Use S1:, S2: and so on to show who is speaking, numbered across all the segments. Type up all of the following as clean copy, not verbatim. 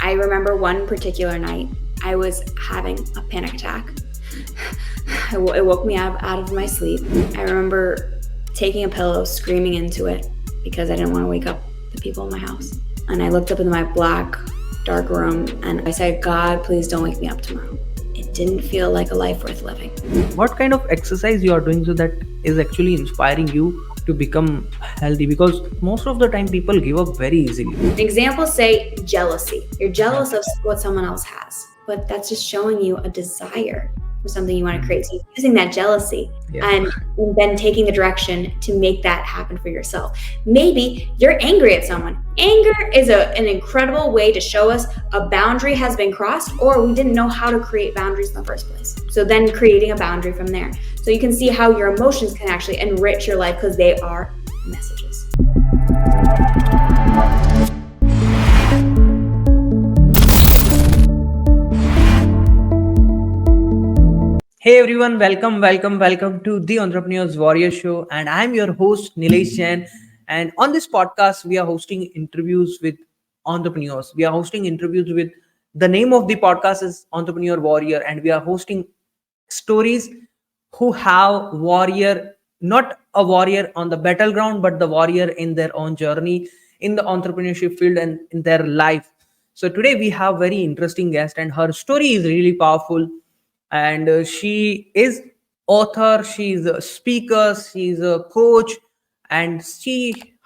S1: I remember one particular night, I was having a panic attack. It woke me out of my sleep. I remember taking a pillow, screaming into it because I didn't want to wake up the people in my house. And I looked up into my black, dark room and I said, God, please don't wake me up tomorrow. It didn't feel like a life worth living.
S2: What kind of exercise you are doing so that is actually inspiring you to become healthy? Because most of the time people give up very easily.
S1: Examples say jealousy. You're jealous of what someone else has, but that's just showing you a desire for something you want to create. So you're using that jealousy and then taking the direction to make that happen for yourself. Maybe you're angry at someone. Anger is an incredible way to show us a boundary has been crossed, or we didn't know how to create boundaries in the first place. So then creating a boundary from there. So you can see how your emotions can actually enrich your life because they are messages.
S2: Hey everyone, welcome to the Entrepreneurs Warrior Show, and I'm your host Nilesh. And on this podcast, we are hosting interviews with entrepreneurs. We are hosting interviews with the name of the podcast is Entrepreneur Warrior, and we are hosting stories who have warrior, not a warrior on the battleground, but the warrior in their own journey in the entrepreneurship field and in their life. So today we have very interesting guest, and her story is really powerful. And she is author, she's a speaker, she's a coach, and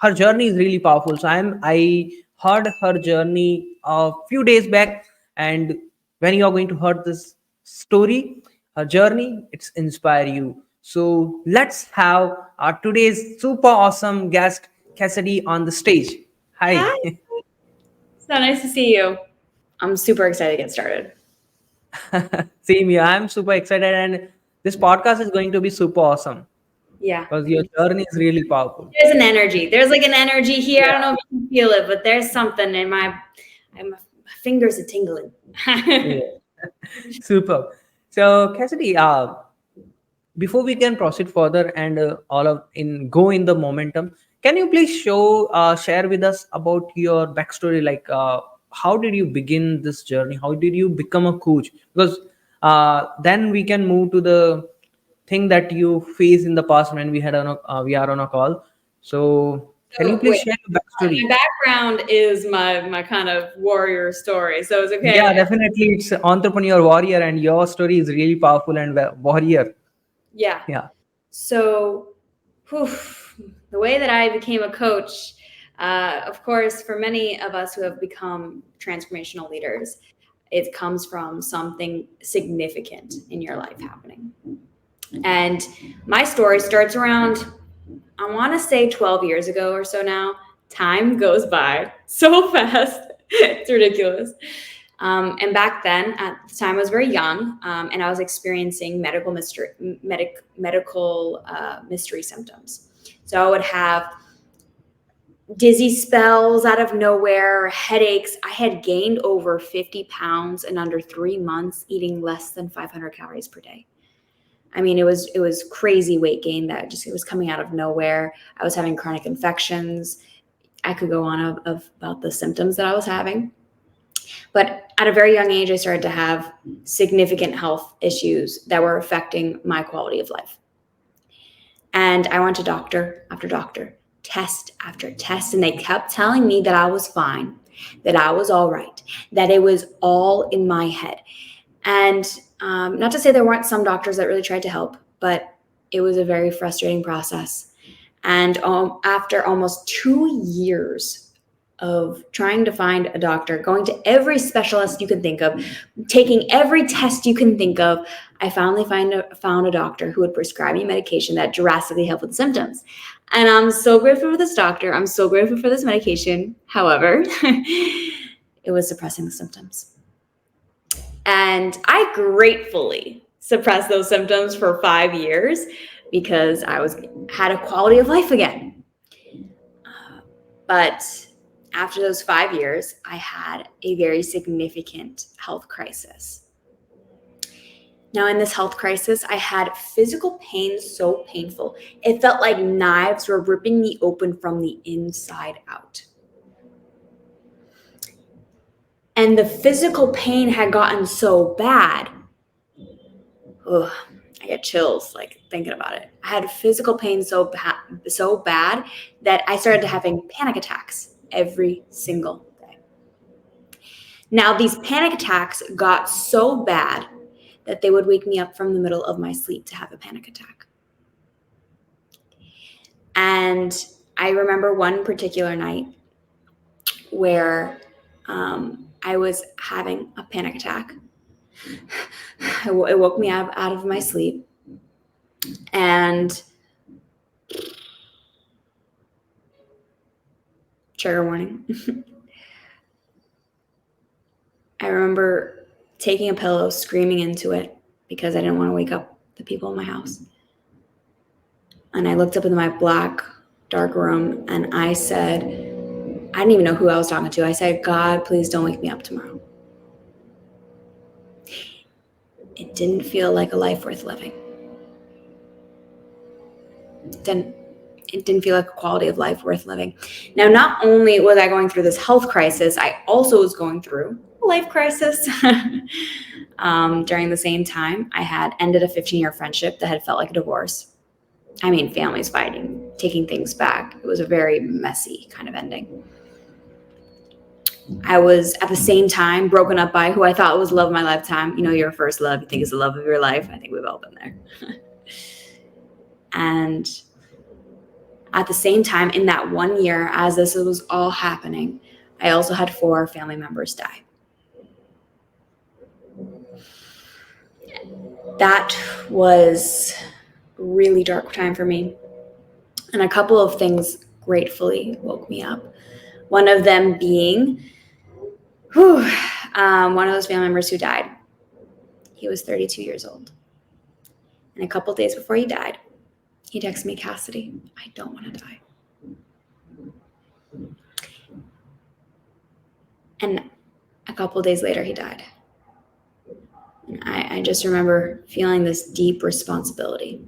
S2: her journey is really powerful. So I heard her journey a few days back, and when you are going to hear this story, her journey, it's inspire you. So let's have our today's super awesome guest Cassidy on the stage. Hi.
S1: So nice to see you. I'm super excited to get started.
S2: Same here. I'm super excited, and this podcast is going to be super awesome.
S1: Yeah.
S2: Because your journey is really powerful.
S1: There's an energy. There's like an energy here. I don't know if you can feel it, but there's something in my fingers are tingling.
S2: Super. So Cassidy, before we can proceed further and go in the momentum, can you please share with us about your backstory? Like, how did you begin this journey? How did you become a coach? Because then we can move to the thing that you faced in the past when we are on a call. So can you please share your backstory?
S1: My background is my kind of warrior story, so it's okay.
S2: Yeah, definitely, it's entrepreneur warrior, and your story is really powerful and warrior.
S1: Yeah. So, the way that I became a coach, of course, for many of us who have become transformational leaders, it comes from something significant in your life happening. And my story starts around, I want to say 12 years ago or so now. Time goes by so fast. It's ridiculous. And back then, at the time, I was very young, and I was experiencing medical mystery symptoms. So I would have dizzy spells out of nowhere, headaches. I had gained over 50 pounds in under 3 months, eating less than 500 calories per day. I mean, it was crazy weight gain that it was coming out of nowhere. I was having chronic infections. I could go on about the symptoms that I was having. But at a very young age, I started to have significant health issues that were affecting my quality of life. And I went to doctor after doctor, test after test, and they kept telling me that I was fine, that I was all right, that it was all in my head. And not to say there weren't some doctors that really tried to help, but it was a very frustrating process. And after almost 2 years of trying to find a doctor, going to every specialist you can think of, taking every test you can think of, I finally found a doctor who would prescribe me medication that drastically helped with the symptoms. And I'm so grateful for this doctor. I'm so grateful for this medication. However, it was suppressing the symptoms. And I gratefully suppressed those symptoms for 5 years because I had a quality of life again. But after those 5 years, I had a very significant health crisis. Now, in this health crisis, I had physical pain so painful. It felt like knives were ripping me open from the inside out. And the physical pain had gotten so bad. Ugh, I get chills like thinking about it. I had physical pain so bad that I started having panic attacks every single day. Now, these panic attacks got so bad that they would wake me up from the middle of my sleep to have a panic attack. And I remember one particular night where I was having a panic attack. It woke me out of my sleep. And trigger warning. I remember taking a pillow, screaming into it because I didn't want to wake up the people in my house. And I looked up into my black, dark room and I said, I didn't even know who I was talking to. I said, God, please don't wake me up tomorrow. It didn't feel like a life worth living. It didn't feel like a quality of life worth living. Now, not only was I going through this health crisis, I also was going through a life crisis. During the same time, I had ended a 15-year friendship that had felt like a divorce. I mean, families fighting, taking things back. It was a very messy kind of ending. I was at the same time broken up by who I thought was the love of my lifetime. You know, your first love, you think is the love of your life. I think we've all been there. And at the same time, in that 1 year, as this was all happening, I also had 4 family members die. That was a really dark time for me. And a couple of things gratefully woke me up. One of them being one of those family members who died. He was 32 years old. And a couple days before he died, he texted me, Cassidy, I don't want to die. And a couple days later, he died. And I just remember feeling this deep responsibility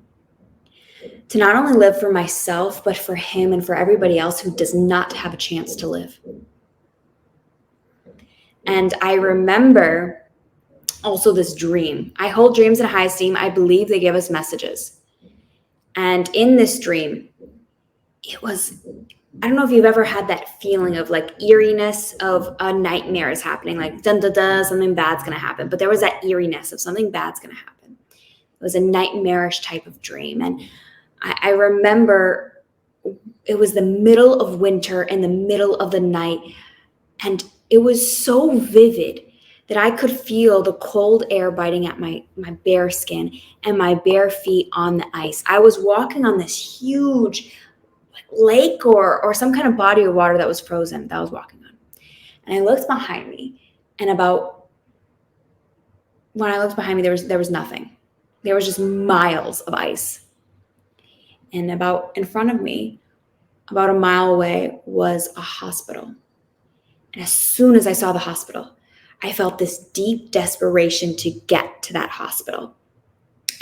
S1: to not only live for myself, but for him and for everybody else who does not have a chance to live. And I remember also this dream. I hold dreams in high esteem. I believe they give us messages. And in this dream, it was, I don't know if you've ever had that feeling of like eeriness of a nightmare is happening, like dun dun dun, something bad's going to happen. But there was that eeriness of something bad's going to happen. It was a nightmarish type of dream. And I remember it was the middle of winter in the middle of the night. And it was so vivid that I could feel the cold air biting at my bare skin and my bare feet on the ice. I was walking on this huge lake or some kind of body of water that was frozen that I was walking on. And I looked behind me, and when I looked behind me, there was nothing. There was just miles of ice. And about in front of me, about a mile away, was a hospital. And as soon as I saw the hospital, I felt this deep desperation to get to that hospital.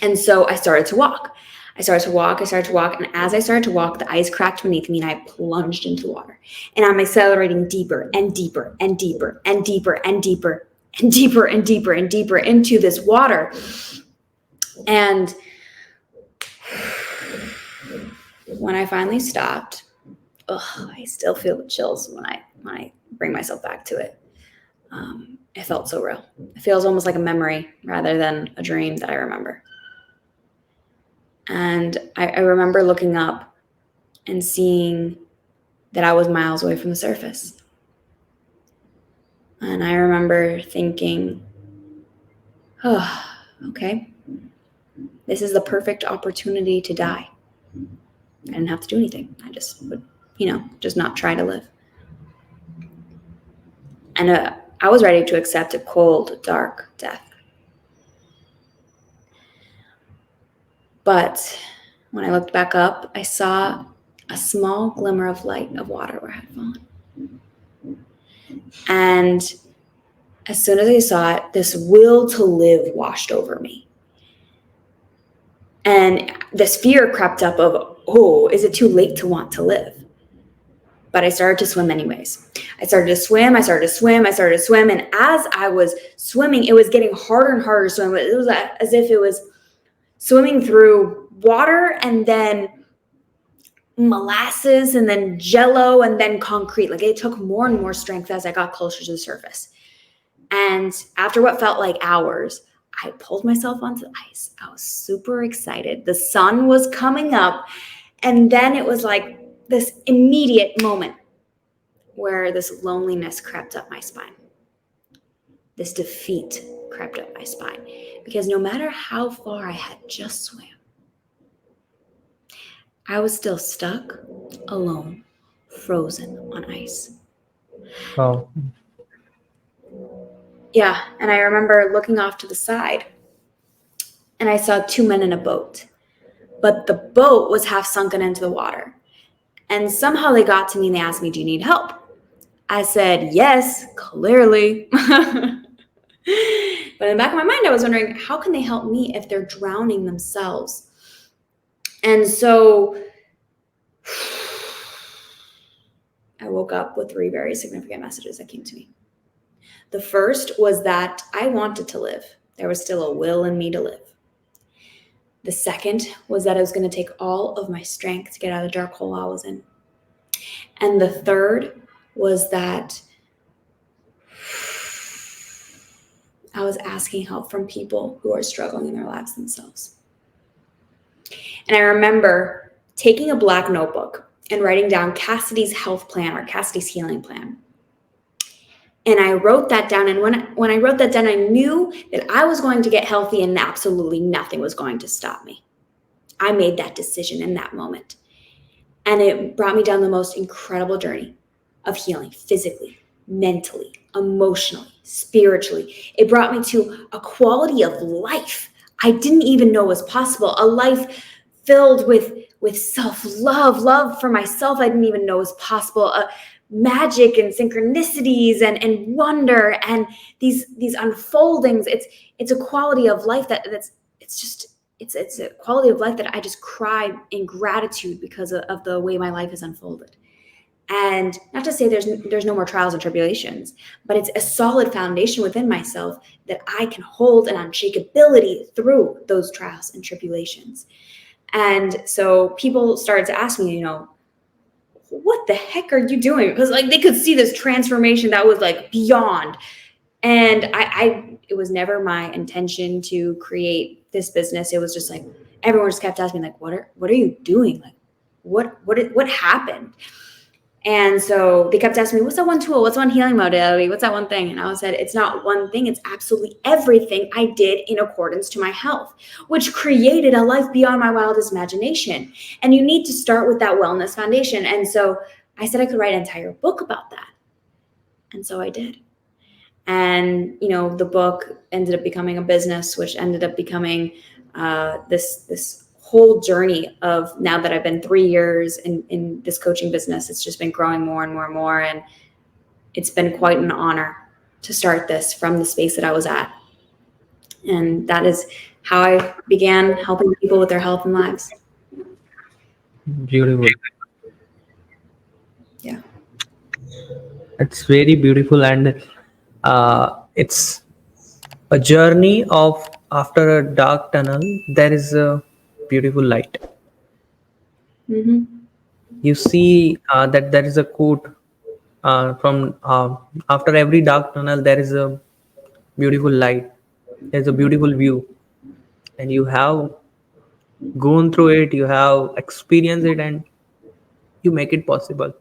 S1: And so I started to walk. And as I started to walk, the ice cracked beneath me and I plunged into the water. And I'm accelerating deeper and deeper and deeper and deeper and deeper and deeper and deeper and deeper into this water. And when I finally stopped, I still feel the chills when I bring myself back to it. It felt so real. It feels almost like a memory rather than a dream that I remember. And I remember looking up and seeing that I was miles away from the surface. And I remember thinking, okay, this is the perfect opportunity to die. I didn't have to do anything. I just would, just not try to live. And I was ready to accept a cold, dark death. But when I looked back up, I saw a small glimmer of light of water where I had fallen. And as soon as I saw it, this will to live washed over me. And this fear crept up of, is it too late to want to live? but I started to swim anyways. I started to swim, I started to swim, I started to swim. And as I was swimming, it was getting harder and harder to swim. It was as if it was swimming through water and then molasses and then jello and then concrete. Like, it took more and more strength as I got closer to the surface. And after what felt like hours, I pulled myself onto the ice. I was super excited. The sun was coming up. And then it was like this immediate moment where this loneliness crept up my spine. This defeat crept up my spine. Because no matter how far I had just swam, I was still stuck, alone, frozen on ice.
S2: Wow.
S1: Yeah, and I remember looking off to the side, and I saw two men in a boat. But the boat was half sunken into the water. And somehow they got to me and they asked me, "Do you need help?" I said, "Yes, clearly." But in the back of my mind, I was wondering, how can they help me if they're drowning themselves? And so I woke up with three very significant messages that came to me. The first was that I wanted to live. There was still a will in me to live. The second was that it was going to take all of my strength to get out of the dark hole I was in. And the third was that I was asking help from people who are struggling in their lives themselves. And I remember taking a black notebook and writing down Cassidy's health plan or Cassidy's healing plan. And I wrote that down. And when I wrote that down, I knew that I was going to get healthy and absolutely nothing was going to stop me. I made that decision in that moment. And it brought me down the most incredible journey of healing physically, mentally, emotionally, spiritually. It brought me to a quality of life I didn't even know was possible, a life filled with self-love, love for myself I didn't even know was possible, magic and synchronicities and wonder and these unfoldings. It's a quality of life it's a quality of life that I just cry in gratitude because of the way my life has unfolded. And not to say there's no more trials and tribulations, but it's a solid foundation within myself that I can hold an unshakability through those trials and tribulations. And so people started to ask me, what the heck are you doing? Because like they could see this transformation that was like beyond. And it was never my intention to create this business. It was just like everyone just kept asking me, like, what are you doing? Like, what happened? And so they kept asking me, what's that one tool? What's one healing modality? What's that one thing? And I said, it's not one thing. It's absolutely everything I did in accordance to my health, which created a life beyond my wildest imagination. And you need to start with that wellness foundation. And so I said I could write an entire book about that. And so I did. And, the book ended up becoming a business, which ended up becoming this whole journey of, now that I've been 3 years in this coaching business, it's just been growing more and more and more. And it's been quite an honor to start this from the space that I was at. And that is how I began helping people with their health and lives.
S2: Beautiful.
S1: Yeah.
S2: It's very beautiful, and it's a journey of, after a dark tunnel, there is a beautiful light.
S1: Mm-hmm.
S2: You see that there is a quote from after every dark tunnel, there is a beautiful light. There's a beautiful view, and you have gone through it, you have experienced it, and you make it possible.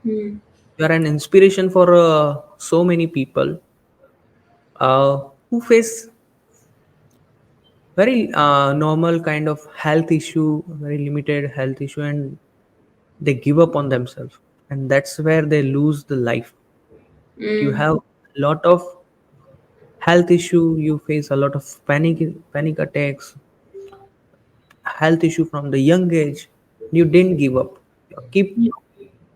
S1: Mm-hmm.
S2: You are an inspiration for so many people who face very normal kind of health issue, very limited health issue, and they give up on themselves, and that's where they lose the life. You have a lot of health issue, you face a lot of panic attacks, health issue from the young age. You didn't give up. You keep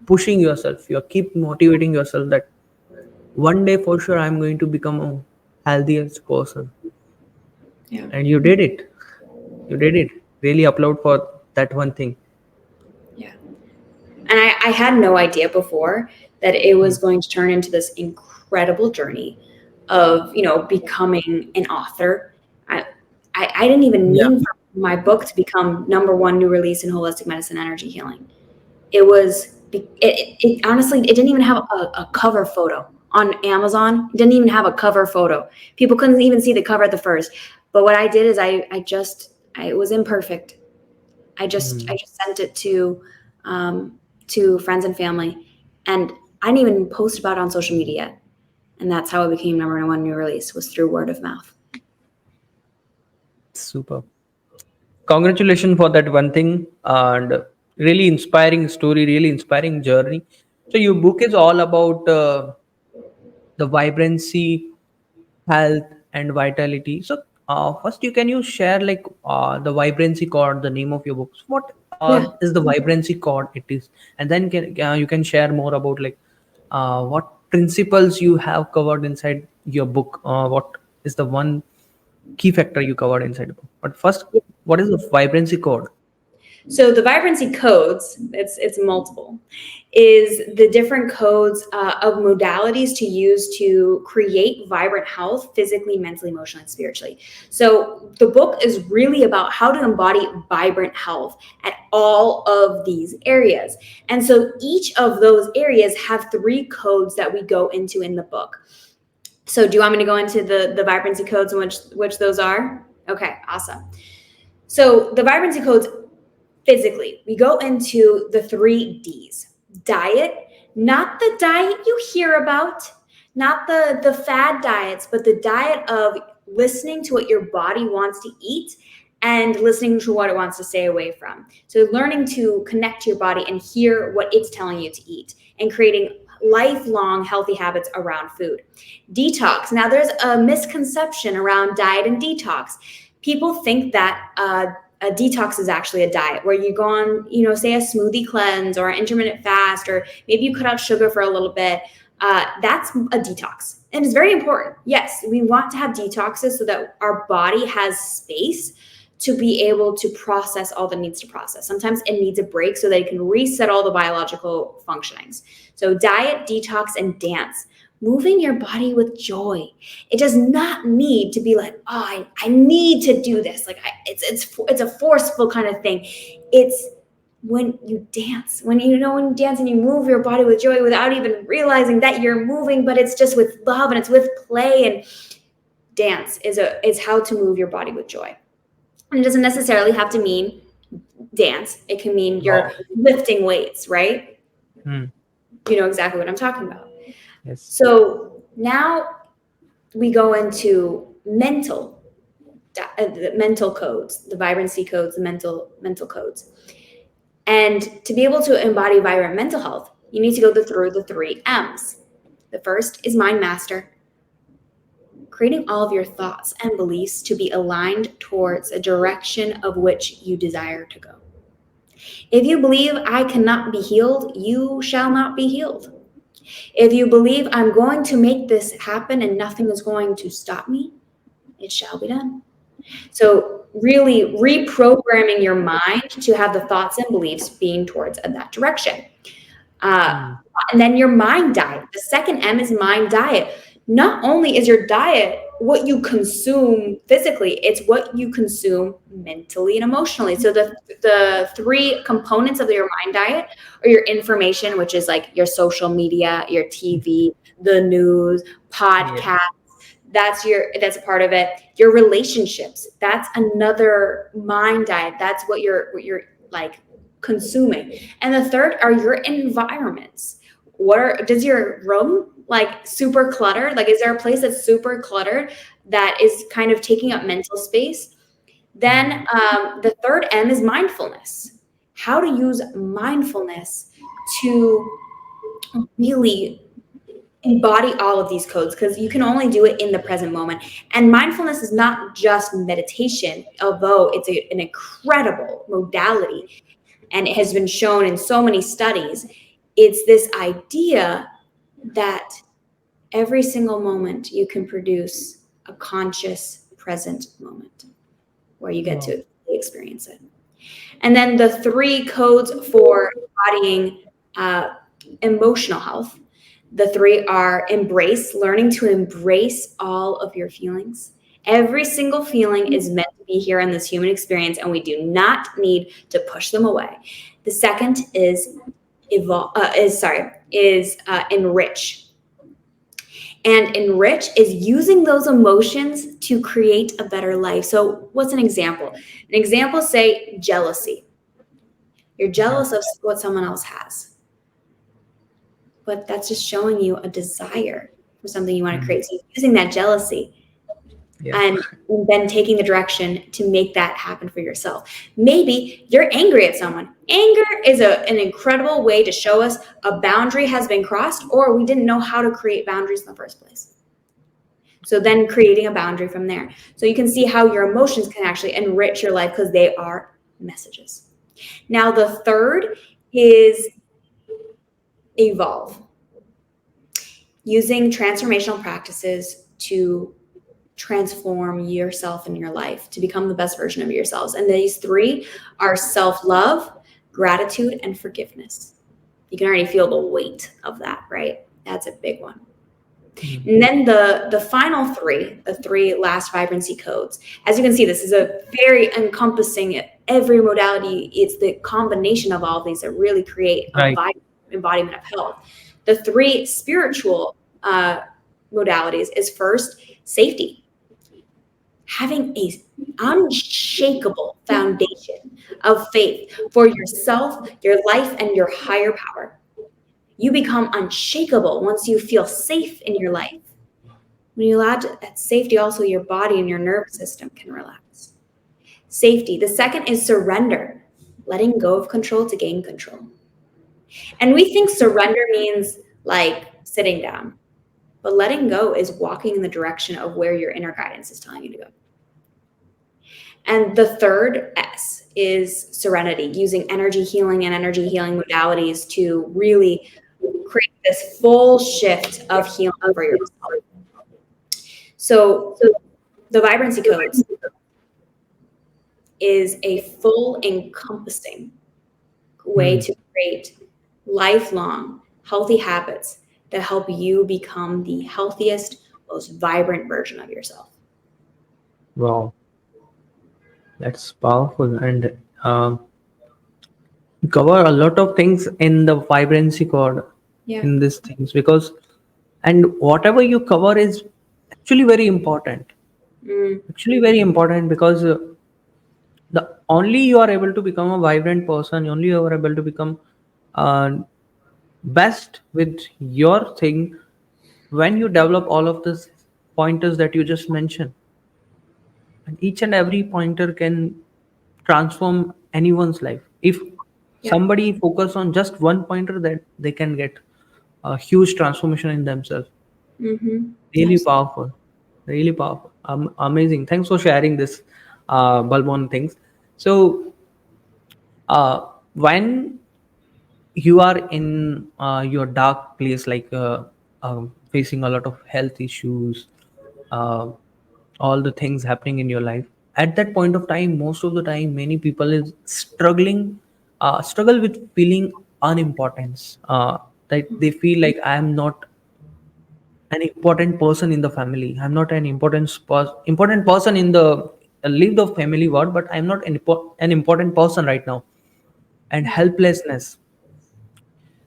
S2: pushing yourself, you keep motivating yourself that one day for sure I'm going to become a healthiest person.
S1: Yeah.
S2: And you did it. You did it. Really applaud for that one thing.
S1: Yeah. And I had no idea before that it was going to turn into this incredible journey of, becoming an author. I didn't even
S2: Yeah.
S1: mean for my book to become #1 new release in holistic medicine energy healing. It was, it honestly, it didn't even have a cover photo on Amazon. It didn't even have a cover photo. People couldn't even see the cover at the first. But what I did is it was imperfect. I just sent it to friends and family, and I didn't even post about it on social media. And that's how it became #1 new release, was through word of mouth.
S2: Super. Congratulations for that one thing, and really inspiring story, really inspiring journey. So your book is all about the vibrancy, health, and vitality. So first, can you share like the vibrancy code, the name of your books? What
S1: Yeah.
S2: is the vibrancy code? It is, and then you can share more about like what principles you have covered inside your book. What is the one key factor you covered inside the book? But first, what is the vibrancy code?
S1: So the vibrancy codes, it's multiple, is the different codes of modalities to use to create vibrant health physically, mentally, emotionally, and spiritually. So the book is really about how to embody vibrant health at all of these areas. And so each of those areas have 3 codes that we go into in the book. So do you want me to go into the vibrancy codes and which those are? Okay, awesome. So the vibrancy codes, physically, we go into the 3 Ds. Diet, not the diet you hear about, not the fad diets, but the diet of listening to what your body wants to eat and listening to what it wants to stay away from. So learning to connect to your body and hear what it's telling you to eat, and creating lifelong healthy habits around food. Detox. Now there's a misconception around diet and detox. People think that a detox is actually a diet where you go on, say a smoothie cleanse or an intermittent fast, or maybe you cut out sugar for a little bit. That's a detox. And it's very important. Yes, we want to have detoxes so that our body has space to be able to process all that needs to process. Sometimes it needs a break so that it can reset all the biological functionings. So diet, detox, and dance. Moving your body with joy. It does not need to be like, oh, I need to do this. Like it's a forceful kind of thing. It's when you dance, when you dance and you move your body with joy without even realizing that you're moving, but it's just with love and it's with play. And dance is how to move your body with joy. And it doesn't necessarily have to mean dance. It can mean you're
S2: Wow.
S1: lifting weights, right?
S2: Hmm.
S1: You know exactly what I'm talking about.
S2: Yes.
S1: So now we go into the mental codes, the vibrancy codes, the mental codes. And to be able to embody vibrant mental health, you need to go through the 3 M's. The first is mind master, creating all of your thoughts and beliefs to be aligned towards a direction of which you desire to go. If you believe I cannot be healed, you shall not be healed. If you believe I'm going to make this happen and nothing is going to stop me, it shall be done. So really reprogramming your mind to have the thoughts and beliefs being towards that direction. And then your mind diet. The second M is mind diet. Not only is your diet what you consume physically, it's what you consume mentally and emotionally. So the 3 components of your mind diet are your information, which is like your social media, your TV, the news, podcasts. That's a part of it. Your relationships, that's another mind diet. That's what you're like consuming. And the third are your environments. Does your room like super cluttered? Like, is there a place that's super cluttered that is kind of taking up mental space? Then the third M is mindfulness. How to use mindfulness to really embody all of these codes, because you can only do it in the present moment. And mindfulness is not just meditation, although it's an incredible modality and it has been shown in so many studies. It's this idea that every single moment you can produce a conscious present moment where you get to experience it. And then the 3 codes for embodying uh, emotional health. The three are embrace, learning to embrace all of your feelings. Every single feeling is meant to be here in this human experience, and we do not need to push them away. The second is enrich. And enrich is using those emotions to create a better life. So, what's an example? An example, say jealousy. You're
S2: Yeah.
S1: jealous of what someone else has, but that's just showing you a desire for something you want to
S2: Mm.
S1: create. So, using that jealousy
S2: Yeah.
S1: and then taking the direction to make that happen for yourself. Maybe you're angry at someone. Anger is an incredible way to show us a boundary has been crossed, or we didn't know how to create boundaries in the first place. So then creating a boundary from there. So you can see how your emotions can actually enrich your life because they are messages. Now, the third is evolve, using transformational practices to transform yourself and your life to become the best version of yourselves. And these three are self-love, gratitude, and forgiveness. You can already feel the weight of that, right? That's a big one.
S2: Mm.
S1: And then the final three, the three last vibrancy codes. As you can see, this is a very encompassing every modality. It's the combination of all of these that really create a
S2: Right.
S1: vibrant embodiment of health. The three spiritual modalities is first safety, having a unshakable foundation of faith for yourself, your life, and your higher power. You become unshakable once you feel safe in your life. When you allow that safety, also your body and your nervous system can relax. Safety. The second is surrender, letting go of control to gain control. And we think surrender means like sitting down, but letting go is walking in the direction of where your inner guidance is telling you to go. And the third S is serenity, using energy healing and energy healing modalities to really create this full shift of healing for yourself. So the vibrancy codes is a full encompassing way
S2: Mm.
S1: to create lifelong healthy habits that help you become the healthiest, most vibrant version of yourself.
S2: Wow, that's powerful. And um, you cover a lot of things in the vibrancy code
S1: Yeah.
S2: in these things because, and whatever you cover is actually very important.
S1: Mm,
S2: Actually, very important because the only you are able to become a vibrant person, only you are able to become uh, best with your thing when you develop all of these pointers that you just mentioned. And each and every pointer can transform anyone's life. If
S1: yeah.
S2: somebody focus on just one pointer, that they can get a huge transformation in themselves.
S1: Mm-hmm.
S2: Really
S1: Absolutely.
S2: powerful, really powerful. Amazing. Thanks for sharing this Balbon things. So when you are in your dark place, like facing a lot of health issues, uh, all the things happening in your life, at that point of time, most of the time many people is struggle with feeling unimportance, that they feel like I am not an important person in the family, I'm not an important person in the leave the family word, but I'm not an important person right now. And
S1: Yeah.
S2: helplessness.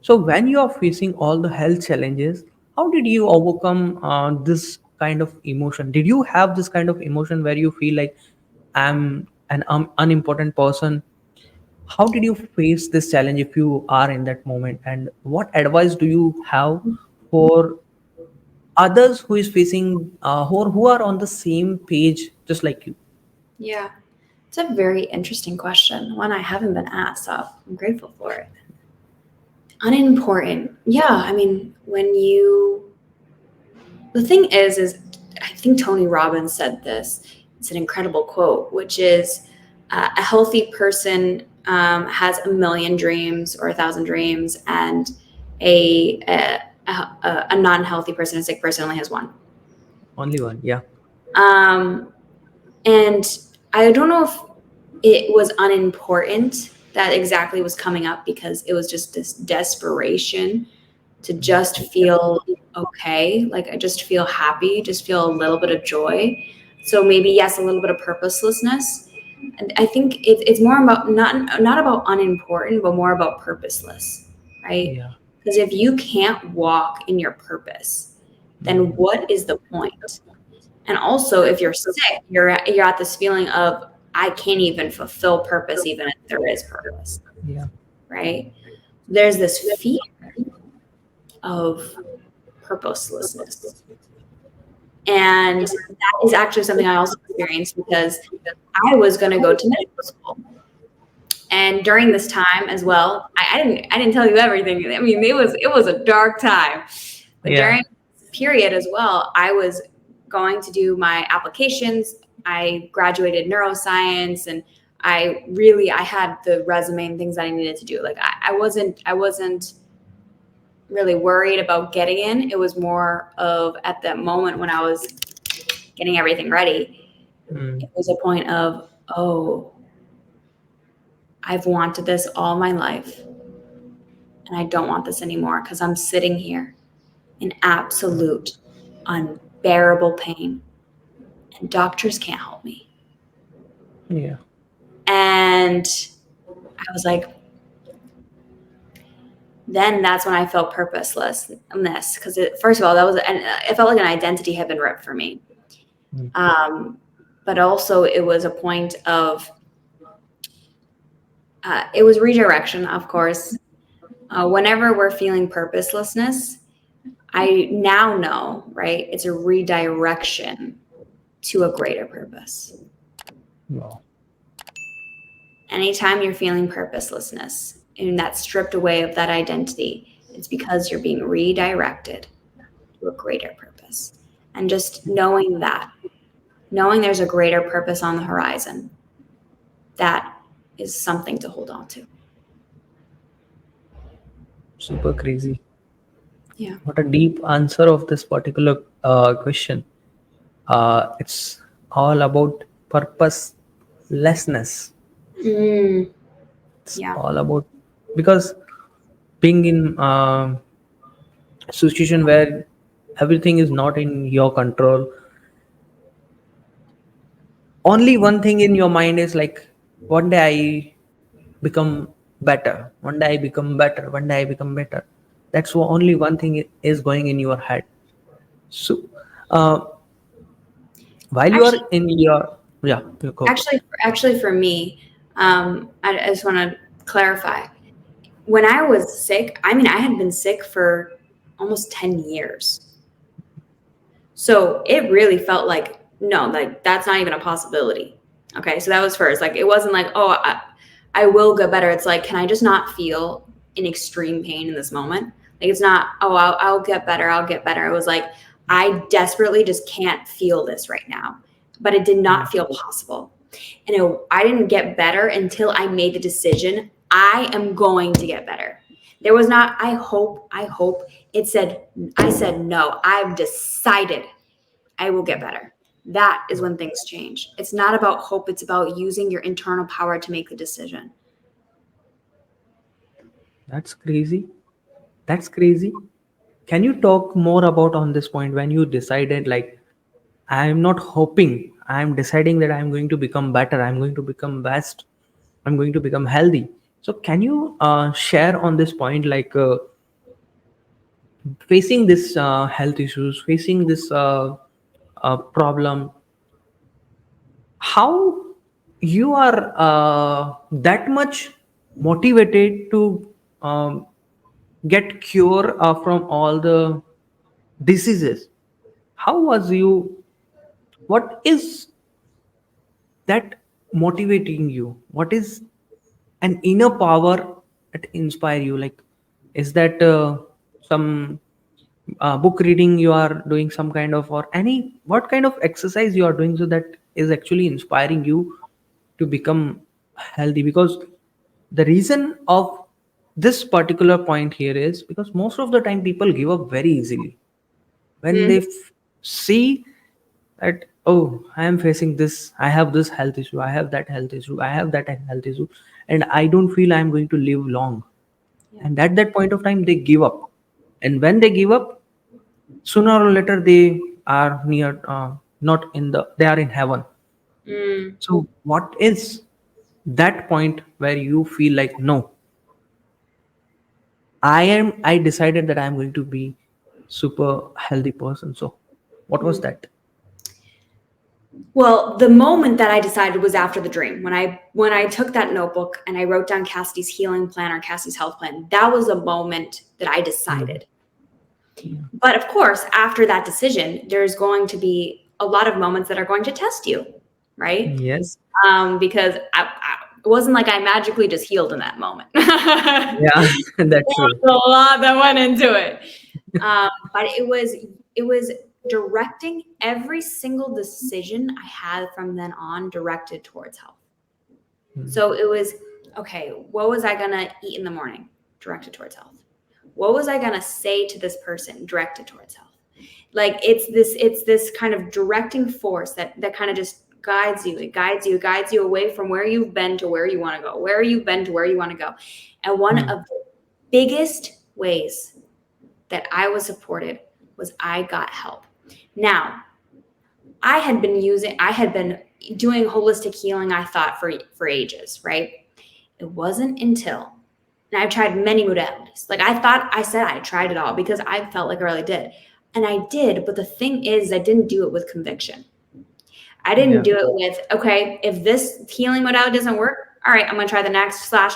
S2: So when you are facing all the health challenges, how did you overcome this kind of emotion? Did you have this kind of emotion where you feel like I'm an unimportant person? How did you face this challenge if you are in that moment? And what advice do you have for others who is facing or who are on the same page just like you?
S1: Yeah. It's a very interesting question, one I haven't been asked, so I'm grateful for it. Unimportant. Yeah, I mean, the thing is I think Tony Robbins said this. It's an incredible quote, which is a healthy person has a million dreams or 1,000 dreams, and a non-healthy person, a sick person, only has one.
S2: Only one, yeah.
S1: Um, and I don't know if it was unimportant. that exactly was coming up because it was just this desperation to just feel okay. Like I just feel happy, just feel a little bit of joy. So maybe yes, a little bit of purposelessness. And I think it's more about not about unimportant, but more about purposeless, right?
S2: Yeah.
S1: Because if you can't walk in your purpose, then
S2: Mm.
S1: what is the point? And also, if you're sick, you're at this feeling of I can't even fulfill purpose, even if there is purpose,
S2: Yeah.
S1: right? There's this fear of purposelessness. And that is actually something I also experienced because I was going to go to medical school. And during this time as well, I didn't tell you everything. I mean, it was a dark time. But
S2: Yeah.
S1: during this period as well, I was going to do my applications. I graduated neuroscience and I had the resume and things that I needed to do. Like I wasn't really worried about getting in. It was more of at that moment when I was getting everything ready,
S2: Mm.
S1: it was a point of, oh, I've wanted this all my life and I don't want this anymore because I'm sitting here in absolute unbearable pain and doctors can't help me.
S2: Yeah.
S1: And I was like, then that's when I felt purposelessness because first of all, it felt like an identity had been ripped from me.
S2: Mm.
S1: But also it was a point of, it was redirection, of course. Whenever we're feeling purposelessness, I now know, right? It's a redirection to a greater purpose.
S2: Wow.
S1: Anytime you're feeling purposelessness and that's stripped away of that identity, it's because you're being redirected to a greater purpose. And just knowing there's a greater purpose on the horizon, that is something to hold on to.
S2: Super crazy.
S1: Yeah.
S2: What a deep answer of this particular question. It's all about purposelessness.
S1: Mm,
S2: It's
S1: yeah.
S2: all about, because being in a situation where everything is not in your control, only one thing in your mind is like, one day I become better, one day I become better, one day I become better. That's only one thing is going in your head. So uh, while you are
S1: Actually,
S2: in your, yeah, you go.
S1: actually, for me, I just want to clarify. When I was sick, I mean, I had been sick for almost 10 years. So it really felt like, no, like that's not even a possibility. Okay. So that was first. Like, it wasn't like, oh, I will get better. It's like, can I just not feel in extreme pain in this moment? Like, it's not, oh, I'll get better. I'll get better. It was like, I desperately just can't feel this right now. But it did
S2: Mm.
S1: not feel possible. And I didn't get better until I made the decision, I am going to get better. There was not, I hope. I said, no, I've decided I will get better. That is when things change. It's not about hope, it's about using your internal power to make the decision.
S2: That's crazy. That's crazy. Can you talk more about on this point when you decided, like, I am not hoping, I am deciding that I am going to become better, I am going to become best, I'm going to become healthy. So can you share on this point, like, facing this health issues, facing this problem, how you are that much motivated to get cure from all the diseases? How was you, what is that motivating you, what is an inner power that inspire you, like, is that some book reading you are doing, some kind of, or any, what kind of exercise you are doing, so that is actually inspiring you to become healthy? Because the reason of this particular point here is because most of the time people give up very easily when they
S1: Mm-hmm.
S2: see that, oh, I am facing this, I have this health issue, I have that health issue, I have that health issue, and I don't feel I'm going to live long.
S1: Yeah.
S2: And at that point of time they give up. And when they give up, sooner or later they are near, not in the, they are in heaven.
S1: Mm,
S2: So what is that point where you feel like, no, I decided that I'm going to be super healthy person. So what was
S1: mm.
S2: that?
S1: Well, the moment that I decided was after the dream. When I took that notebook and I wrote down Cassidy's healing plan or Cassidy's health plan, that was a moment that I
S2: Mm,
S1: decided.
S2: yeah.
S1: But of course, after that decision, there's going to be a lot of moments that are going to test you, right?
S2: Yes.
S1: Because it wasn't like I magically just healed in that moment. There
S2: Yeah. That's
S1: was
S2: true.
S1: a lot that went into it. But it was directing every single decision I had from then on directed towards health.
S2: Mm,
S1: So it was, okay, what was I gonna eat in the morning? Directed towards health. What was I gonna say to this person? Directed towards health. Like it's this kind of directing force that kind of just guides you. It guides you away from where you've been to where you want to go, where you've been to where you want to go. And one
S2: mm,
S1: of the biggest ways that I was supported was I got help. Now, I had been doing holistic healing, I thought, for ages, right? It wasn't until, and I've tried many modalities. Like I said I tried it all because I felt like I really did. And I did, but the thing is, I didn't do it with conviction. I didn't
S2: yeah.
S1: do it with, okay, if this healing modality doesn't work, all right, I'm going to try the next. Slash,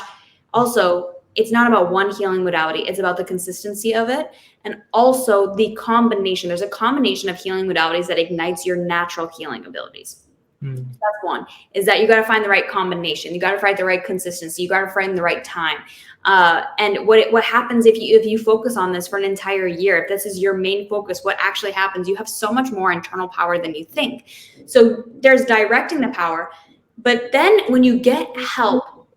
S1: also, it's not about one healing modality, it's about the consistency of it. And also the combination. There's a combination of healing modalities that ignites your natural healing abilities.
S2: Mm,
S1: That's one, is that you got to find the right combination. You got to find the right consistency. You got to find the right time. And what happens if you focus on this for an entire year? If this is your main focus, what actually happens? You have so much more internal power than you think. So there's directing the power, but then when you get help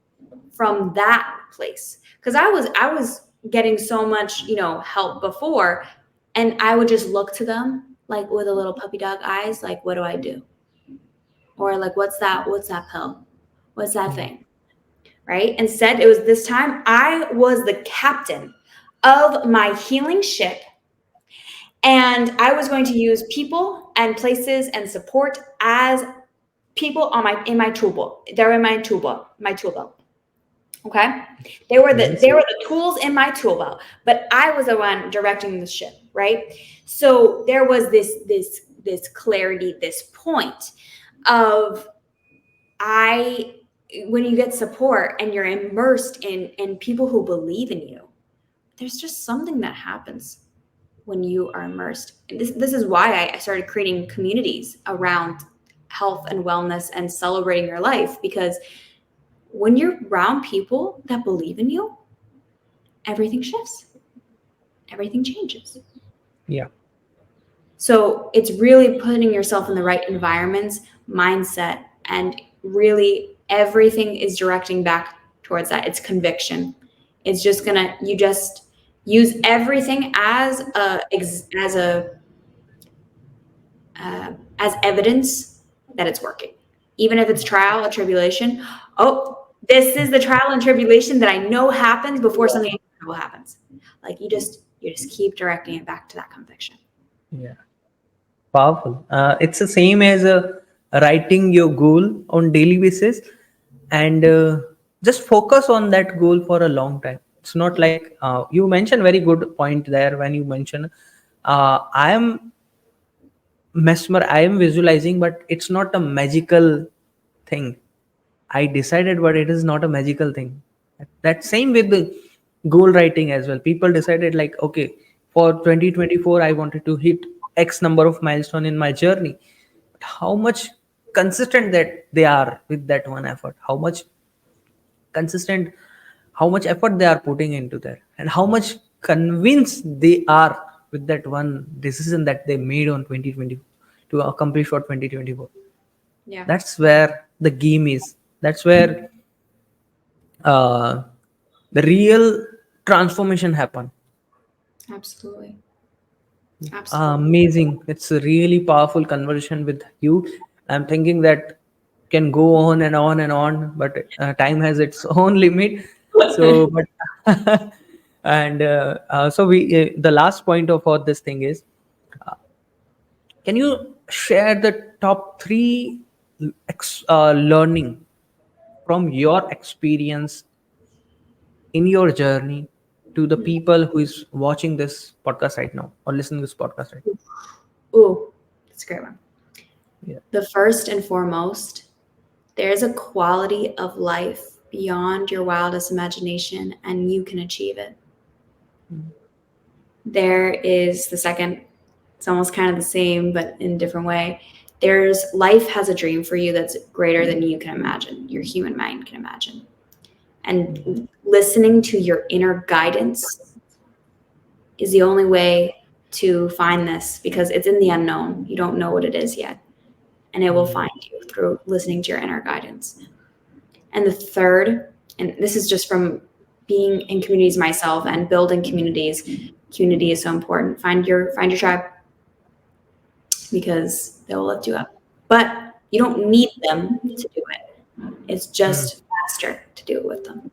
S1: from that place, because I was getting so much help before, and I would just look to them like with a little puppy dog eyes, like, what do I do? Or like, what's that pill? What's that
S2: mm,
S1: thing? Right? Instead, it was this time I was the captain of my healing ship, and I was going to use people and places and support as people in my tool belt. They're in my tool belt. Okay?
S2: yes.
S1: They were the tools in my tool belt, but I was the one directing the ship, right? So there was this clarity, this point of, I when you get support and you're immersed in people who believe in you, there's just something that happens when you are immersed. And this is why I started creating communities around health and wellness and celebrating your life, because when you're around people that believe in you, everything shifts, everything changes.
S2: Yeah.
S1: So it's really putting yourself in the right environments, mindset, and really everything is directing back towards that. It's conviction. It's just you just use everything as evidence that it's working, even if it's trial or tribulation. Oh, this is the trial and tribulation that I know happens before something incredible happens. Like you just keep directing it back to that conviction.
S2: Yeah. Powerful. It's the same as writing your goal on daily basis, and just focus on that goal for a long time. It's not like, you mentioned very good point there when you mentioned, I am I am visualizing, but it's not a magical thing. I decided, but it is not a magical thing. That same with the goal writing as well. People decided like, okay, for 2024, I wanted to hit X number of milestone in my journey. But how much consistent that they are with that one effort? How much consistent? How much effort they are putting into that, and how much convinced they are with that one decision that they made on 2020 to accomplish for 2024.
S1: Yeah,
S2: That's where the game is. That's where uh, the real transformation happen.
S1: absolutely. Absolutely.
S2: Amazing. It's a really powerful conversation with you. I'm thinking that can go on and on and on, but time has its own limit. So, but and so the last point of all this thing is, can you share the top three learning from your experience in your journey to the people who is watching this podcast right now or listening to this podcast right
S1: Ooh, that's a great one.
S2: now? Yeah.
S1: The first and foremost, there is a quality of life beyond your wildest imagination, and you can achieve it.
S2: Mm.
S1: There is the second, it's almost kind of the same, but in a different way. There's life has a dream for you that's greater than you can imagine, your human mind can imagine. And listening to your inner guidance is the only way to find this, because it's in the unknown. You don't know what it is yet. And it will find you through listening to your inner guidance. And the third, and this is just from being in communities myself and building communities. Community is so important. Find your tribe, because they will lift you up. But you don't need them to do it. It's
S2: Mm.
S1: just faster to do it with them.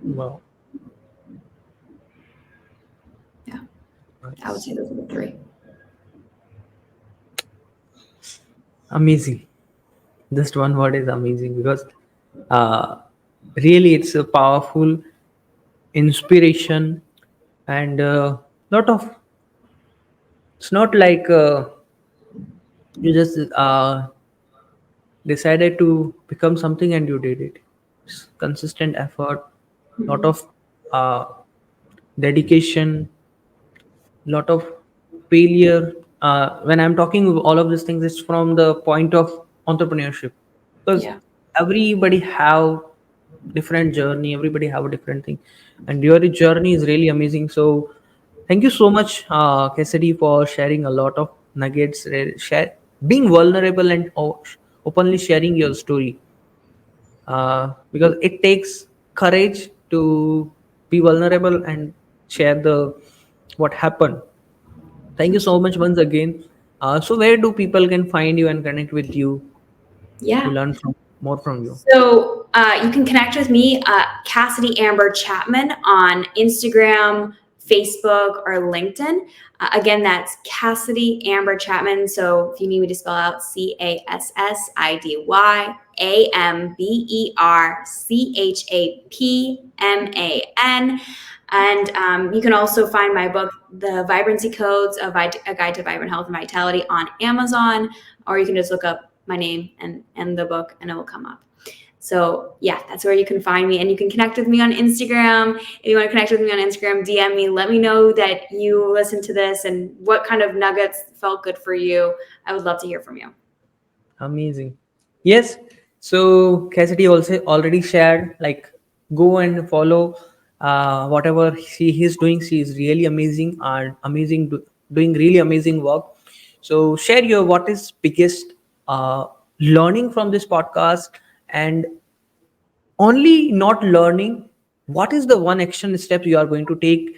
S2: Wow.
S1: Yeah, I would
S2: Nice.
S1: say those are the three.
S2: Amazing. Just one word is amazing because uh, really it's a powerful inspiration and lot of. It's not like you just decided to become something and you did it. It's consistent effort, lot
S1: Mhm.
S2: of uh, dedication, lot of failure. When I'm talking all of these things, it's from the point of entrepreneurship, because
S1: Yeah.
S2: everybody have different journey, everybody have a different thing, and your journey is really amazing. So thank you so much, Cassidy, for sharing a lot of nuggets, being vulnerable and openly sharing your story, because it takes courage to be vulnerable and share the what happened. Thank you so much once again. So where do people can find you and connect with you to
S1: Yeah.
S2: learn from more from you?
S1: So you can connect with me, Cassidy Amber Chapman, on Instagram, Facebook, or LinkedIn. Again, that's Cassidy Amber Chapman. So if you need me to spell out, CassidyAmberChapman. And you can also find my book, The Vibrancy Codes, a Guide to Vibrant Health and Vitality, on Amazon, or you can just look up my name and the book and it will come up. So yeah, that's where you can find me, and you can connect with me on Instagram. If you want to connect with me on Instagram, DM me. Let me know that you listened to this and what kind of nuggets felt good for you. I would love to hear from you.
S2: Amazing. Yes. So Cassidy also already shared, like, go and follow whatever she is doing. She is really amazing and amazing, doing really amazing work. So share your what is biggest learning from this podcast, and only not learning, what is the one action step you are going to take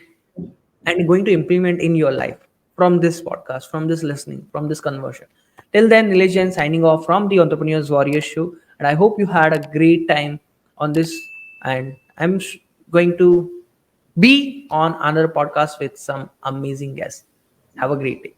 S2: and going to implement in your life from this podcast, from this listening, from this conversion. Till then, Nilesh Jain signing off from the Entrepreneurs Warrior Show. And I hope you had a great time on this. And I'm going to be on another podcast with some amazing guests. Have a great day.